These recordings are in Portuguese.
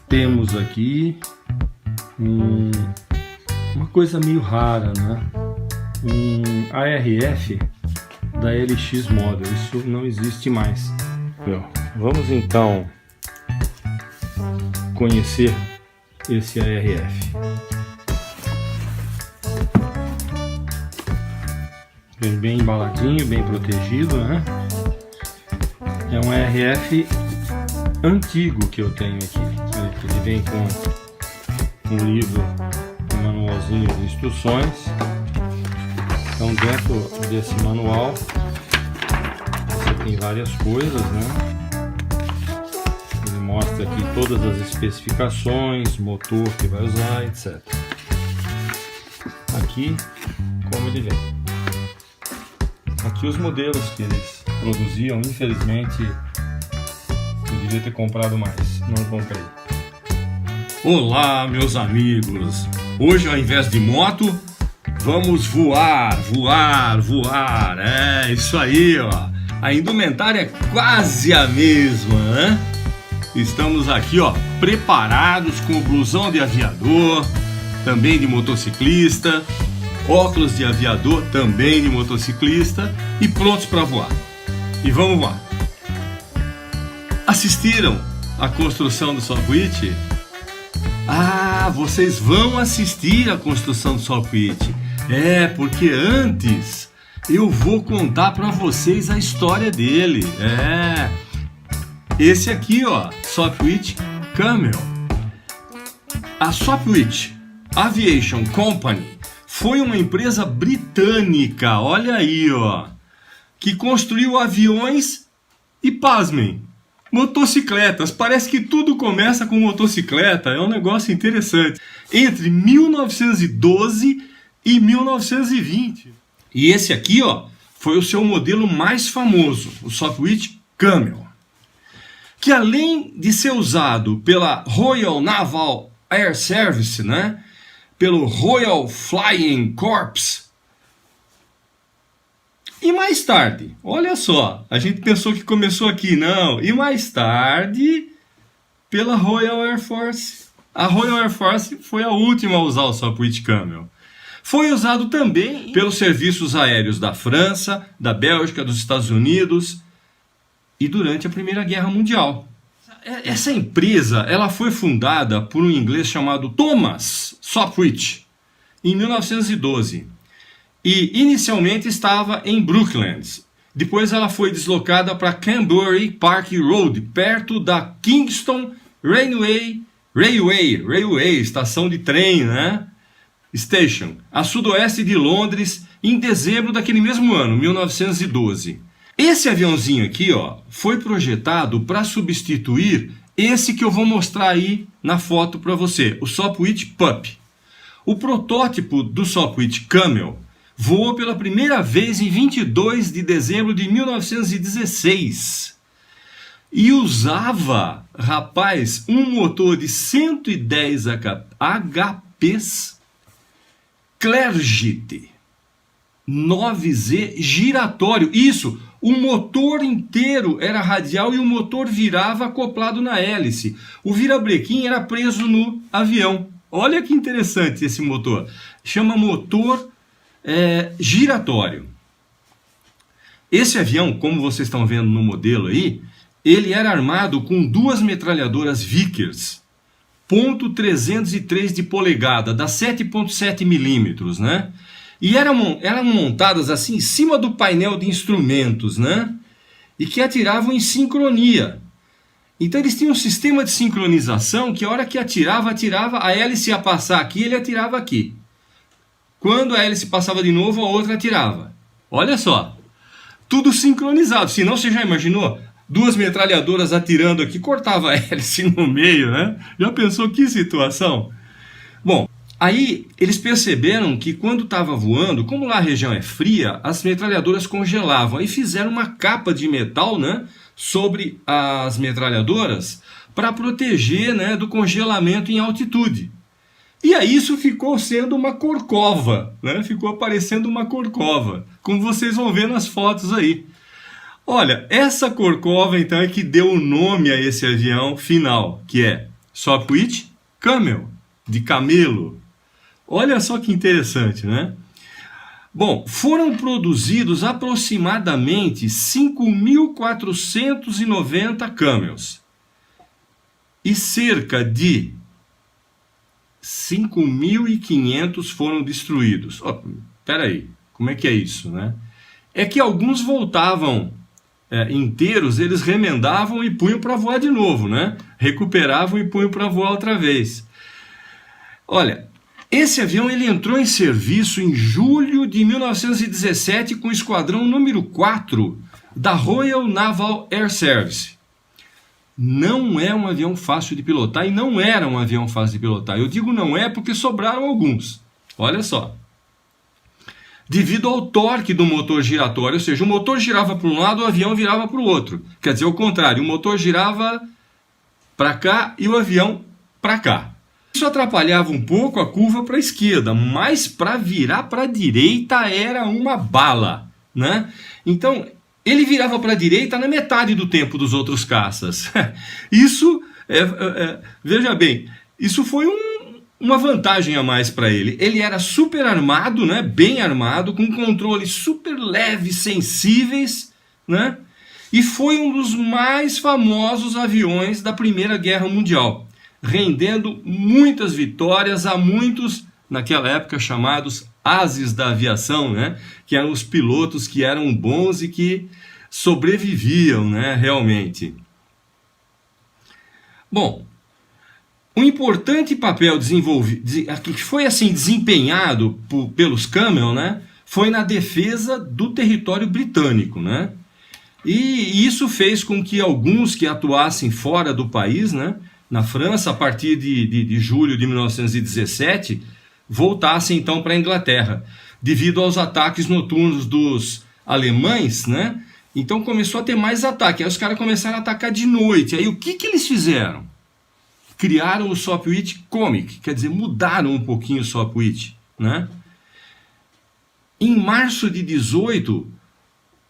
temos aqui uma coisa meio rara, né? Um ARF da LX Model. Isso não existe mais. Vamos então conhecer esse ARF. Bem embaladinho, bem protegido, né? É um ARF antigo que eu tenho aqui. Ele vem com um livro, um manualzinho de instruções. Então, dentro desse manual você tem várias coisas, né? Ele mostra aqui todas as especificações, motor que vai usar, etc. Aqui, como ele vem. Aqui os modelos que eles produziam, infelizmente eu devia ter comprado mais, não comprei. Olá, meus amigos! Hoje, ao invés de moto, vamos voar. É isso aí, ó. A indumentária é quase a mesma, né? Estamos aqui, ó, preparados com o blusão de aviador, também de motociclista, óculos de aviador, também de motociclista, e prontos para voar. E vamos voar. Assistiram a construção do Sopwith? Ah, vocês vão assistir a construção do Sopwith. É, porque antes eu vou contar para vocês a história dele. Esse aqui, ó, Sopwith Camel. A Sopwith Aviation Company foi uma empresa britânica, olha aí, ó, que construiu aviões e, pasmem, motocicletas. Parece que tudo começa com motocicleta, é um negócio interessante. Entre 1912 e 1920. E esse aqui, ó, foi o seu modelo mais famoso, o Sopwith Camel, que além de ser usado pela Royal Naval Air Service, né, pelo Royal Flying Corps, e mais tarde, olha só, a gente pensou que começou aqui, não, e mais tarde pela Royal Air Force. A Royal Air Force foi a última a usar o Sopwith Camel. Foi usado também pelos serviços aéreos da França, da Bélgica, dos Estados Unidos e durante a Primeira Guerra Mundial. Essa empresa, ela foi fundada por um inglês chamado Thomas Sopwith em 1912 e inicialmente estava em Brooklands. Depois ela foi deslocada para Canbury Park Road, perto da Kingston Railway, estação de trem, né? Station, a sudoeste de Londres, em dezembro daquele mesmo ano, 1912. Esse aviãozinho aqui, ó, foi projetado para substituir esse que eu vou mostrar aí na foto para você, o Sopwith Pup. O protótipo do Sopwith Camel voou pela primeira vez em 22 de dezembro de 1916 e usava, rapaz, um motor de 110 HPs Clerget 9Z giratório. Isso, o motor inteiro era radial e o motor virava acoplado na hélice. O virabrequim era preso no avião. Olha que interessante esse motor. Chama motor giratório. Esse avião, como vocês estão vendo no modelo aí, ele era armado com duas metralhadoras Vickers .303 de polegada, da 7.7 milímetros, né? E eram montadas assim em cima do painel de instrumentos, né? E que atiravam em sincronia. Então eles tinham um sistema de sincronização que a hora que atirava, a hélice ia passar aqui, ele atirava aqui. Quando a hélice passava de novo, a outra atirava. Olha só, tudo sincronizado. Senão você já imaginou? Duas metralhadoras atirando aqui, cortava a hélice no meio, né? Já pensou que situação? Bom, aí eles perceberam que quando estava voando, como lá a região é fria, as metralhadoras congelavam. Aí fizeram uma capa de metal, né, sobre as metralhadoras para proteger, né, do congelamento em altitude. E aí isso ficou sendo uma corcova, né? Ficou aparecendo uma corcova, como vocês vão ver nas fotos aí. Olha, essa corcova então é que deu o nome a esse avião final, que é Sopwith Camel, de camelo. Olha só que interessante, né? Bom, foram produzidos aproximadamente 5.490 camels e cerca de 5.500 foram destruídos. Espera aí, como é que é isso, né? É que alguns voltavam inteiros, eles remendavam e punham para voar de novo, né? Recuperavam e punham para voar outra vez. Olha, esse avião ele entrou em serviço em julho de 1917 com o esquadrão número 4 da Royal Naval Air Service. Não é um avião fácil de pilotar e não era um avião fácil de pilotar. Eu digo não é porque sobraram alguns. Olha só. Devido ao torque do motor giratório, ou seja, o motor girava para um lado, o avião virava para o outro. Quer dizer, o contrário, o motor girava para cá e o avião para cá. Isso atrapalhava um pouco a curva para a esquerda, mas para virar para a direita era uma bala, né? Então, ele virava para a direita na metade do tempo dos outros caças. Isso, veja bem, isso foi uma vantagem a mais para ele. Ele era super armado, né? Bem armado, com controles super leves, sensíveis, né? E foi um dos mais famosos aviões da Primeira Guerra Mundial, rendendo muitas vitórias a muitos, naquela época, chamados ases da aviação, né? Que eram os pilotos que eram bons e que sobreviviam, né? Realmente. Bom, um importante papel que foi assim desempenhado pelos Camel, né? Foi na defesa do território britânico, né? E isso fez com que alguns que atuassem fora do país, né? Na França, a partir de julho de 1917, voltassem então para a Inglaterra, devido aos ataques noturnos dos alemães, né? Então começou a ter mais ataque, aí os caras começaram a atacar de noite. Aí o que eles fizeram? Criaram o Sopwith Comic, quer dizer, mudaram um pouquinho o Sopwith, né? Em março de 18,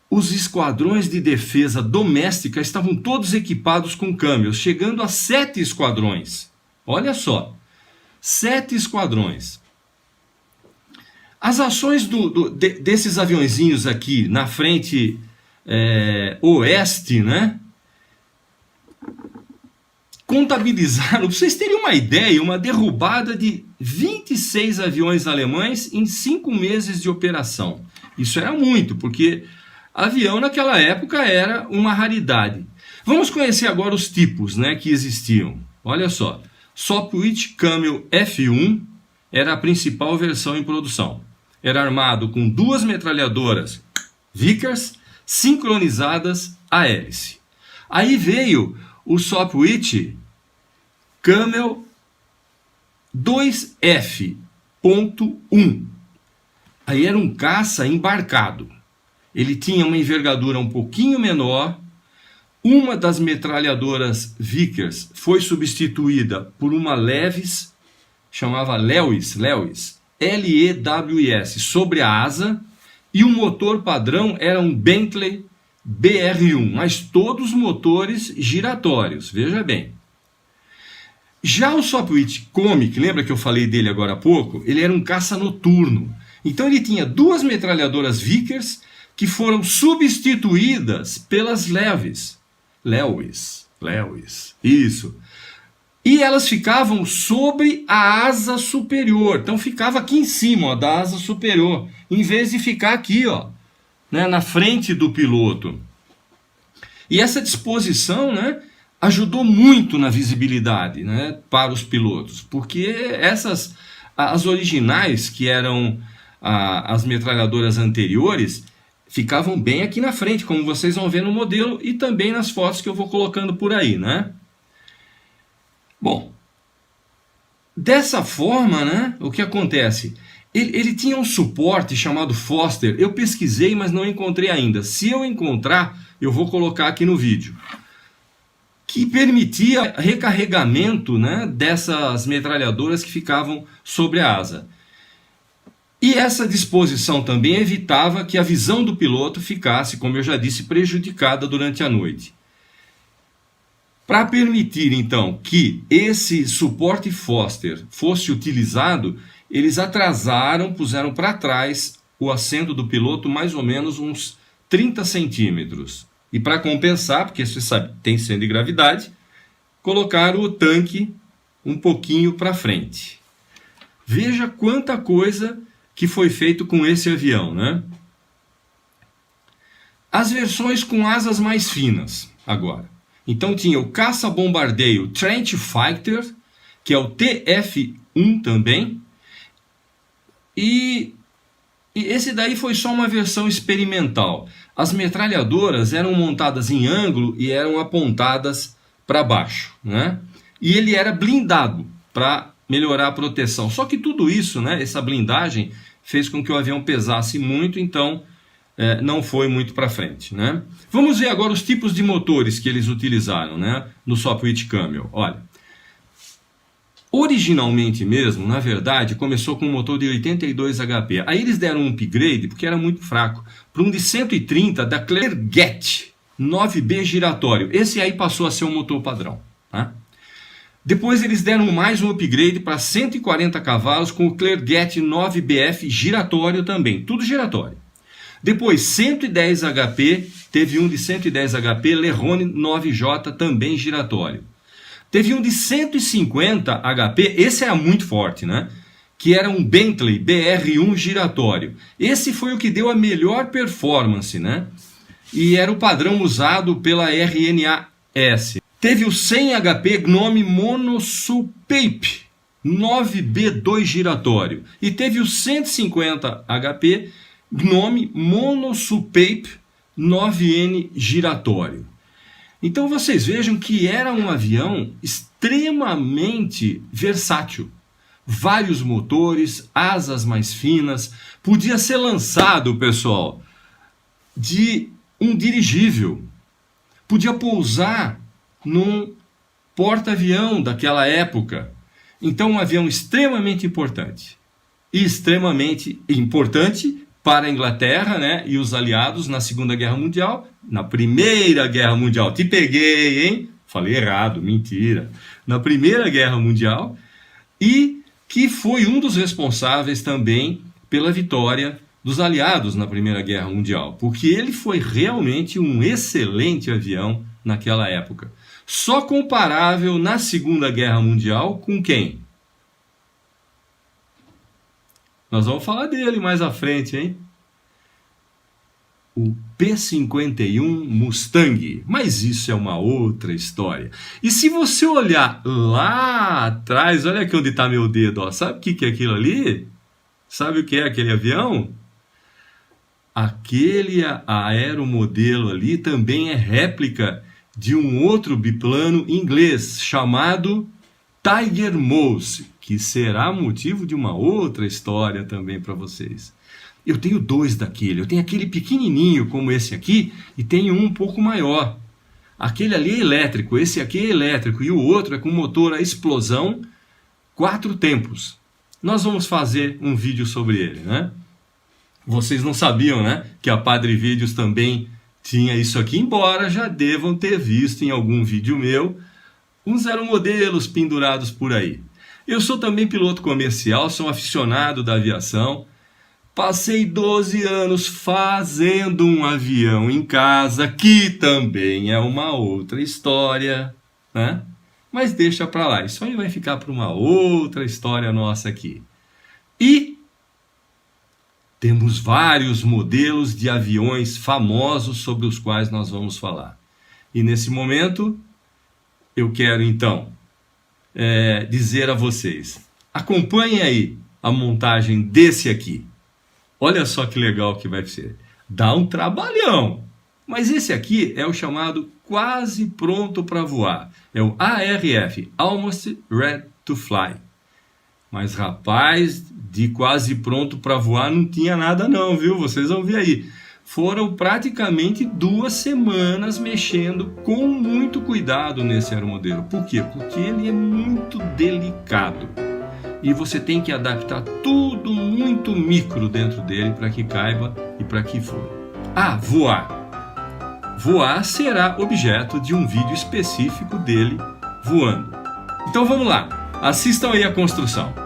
os esquadrões de defesa doméstica estavam todos equipados com Camels, chegando a 7 esquadrões. Olha só, 7 esquadrões. As ações desses aviõezinhos aqui na frente oeste, né? Contabilizaram, para vocês terem uma ideia, uma derrubada de 26 aviões alemães em 5 meses de operação. Isso era muito, porque avião naquela época era uma raridade. Vamos conhecer agora os tipos, né, que existiam. Olha só, Sopwith Camel F1 era a principal versão em produção. Era armado com 2 metralhadoras Vickers sincronizadas à hélice. Aí veio o Sopwith Camel 2F.1. Aí era um caça embarcado. Ele tinha uma envergadura um pouquinho menor. Uma das metralhadoras Vickers foi substituída por uma Lewis, chamava Lewis, L-E-W-I-S, sobre a asa. E o motor padrão era um Bentley BR1, mas todos motores giratórios, veja bem. Já o Sopwith Comic, lembra que eu falei dele agora há pouco? Ele era um caça noturno. Então ele tinha 2 metralhadoras Vickers que foram substituídas pelas Lewis, isso. E elas ficavam sobre a asa superior. Então ficava aqui em cima, ó, da asa superior, em vez de ficar aqui, ó, né, na frente do piloto. E essa disposição, né, ajudou muito na visibilidade, né, para os pilotos, porque as originais, que eram as metralhadoras anteriores, ficavam bem aqui na frente, como vocês vão ver no modelo e também nas fotos que eu vou colocando por aí, né? Bom, dessa forma, né, o que acontece? Ele tinha um suporte chamado Foster. Eu pesquisei, mas não encontrei ainda. Se eu encontrar, eu vou colocar aqui no vídeo. Que permitia recarregamento, né, dessas metralhadoras que ficavam sobre a asa. E essa disposição também evitava que a visão do piloto ficasse, como eu já disse, prejudicada durante a noite. Para permitir, então, que esse suporte Foster fosse utilizado, eles atrasaram, puseram para trás o assento do piloto mais ou menos uns 30 centímetros. E para compensar, porque você sabe, tem centro de gravidade, colocaram o tanque um pouquinho para frente. Veja quanta coisa que foi feito com esse avião, né? As versões com asas mais finas, agora. Então tinha o caça-bombardeio Trench Fighter, que é o TF-1 também. E esse daí foi só uma versão experimental. As metralhadoras eram montadas em ângulo e eram apontadas para baixo, né? E ele era blindado para melhorar a proteção. Só que tudo isso, né, essa blindagem, fez com que o avião pesasse muito, então não foi muito para frente, né? Vamos ver agora os tipos de motores que eles utilizaram, né, no Sopwith Camel. Olha, originalmente mesmo, na verdade, começou com um motor de 82 HP. Aí eles deram um upgrade, porque era muito fraco, para um de 130 da Clearjet 9B giratório. Esse aí passou a ser um motor padrão, tá? Depois eles deram mais um upgrade para 140 cavalos com o Clearjet 9BF giratório também, tudo giratório. Depois 110 HP, teve um de 110 HP Lerone 9J também giratório. Teve um de 150 HP, esse era muito forte, né? Que era um Bentley BR1 giratório. Esse foi o que deu a melhor performance, né? E era o padrão usado pela RNAS. Teve o 100 HP Gnome Monosupape 9B2 giratório. E teve o 150 HP Gnome Monosupape 9N giratório. Então vocês vejam que era um avião extremamente versátil. Vários motores, asas mais finas. Podia ser lançado, pessoal, de um dirigível. Podia pousar num porta-avião daquela época. Então um avião extremamente importante. E extremamente importante para a Inglaterra, né, e os aliados na Segunda Guerra Mundial, na Primeira Guerra Mundial. Te peguei, hein? Falei errado, mentira. Na Primeira Guerra Mundial, e que foi um dos responsáveis também pela vitória dos aliados na Primeira Guerra Mundial, porque ele foi realmente um excelente avião naquela época. Só comparável na Segunda Guerra Mundial com quem? Nós vamos falar dele mais à frente, hein? O P-51 Mustang. Mas isso é uma outra história. E se você olhar lá atrás, olha aqui onde está meu dedo, ó. Sabe o que é aquilo ali? Sabe o que é aquele avião? Aquele aeromodelo ali também é réplica de um outro biplano inglês chamado Tiger Mouse, que será motivo de uma outra história também para vocês. Eu tenho dois daquele, eu tenho aquele pequenininho como esse aqui e tenho um pouco maior. Aquele ali é elétrico, esse aqui é elétrico e o outro é com motor a explosão 4 tempos. Nós vamos fazer um vídeo sobre ele, né? Vocês não sabiam, né, que a Padre Vídeos também tinha isso aqui, embora já devam ter visto em algum vídeo meu uns aeromodelos pendurados por aí. Eu sou também piloto comercial, sou um aficionado da aviação. Passei 12 anos fazendo um avião em casa, que também é uma outra história, né? Mas deixa pra lá, isso aí vai ficar para uma outra história nossa aqui. E temos vários modelos de aviões famosos sobre os quais nós vamos falar. E nesse momento, eu quero então dizer a vocês, acompanhem aí a montagem desse aqui. Olha só que legal que vai ser. Dá um trabalhão. Mas esse aqui é o chamado quase pronto para voar. É o ARF, Almost Ready to Fly. Mas rapaz, de quase pronto para voar não tinha nada não, viu? Vocês vão ver aí. Foram praticamente 2 semanas mexendo com muito cuidado nesse aeromodelo. Por quê? Porque ele é muito delicado. E você tem que adaptar tudo muito micro dentro dele para que caiba e para que voe. Ah, voar. voar será objeto de um vídeo específico dele voando. Então vamos lá, assistam aí a construção.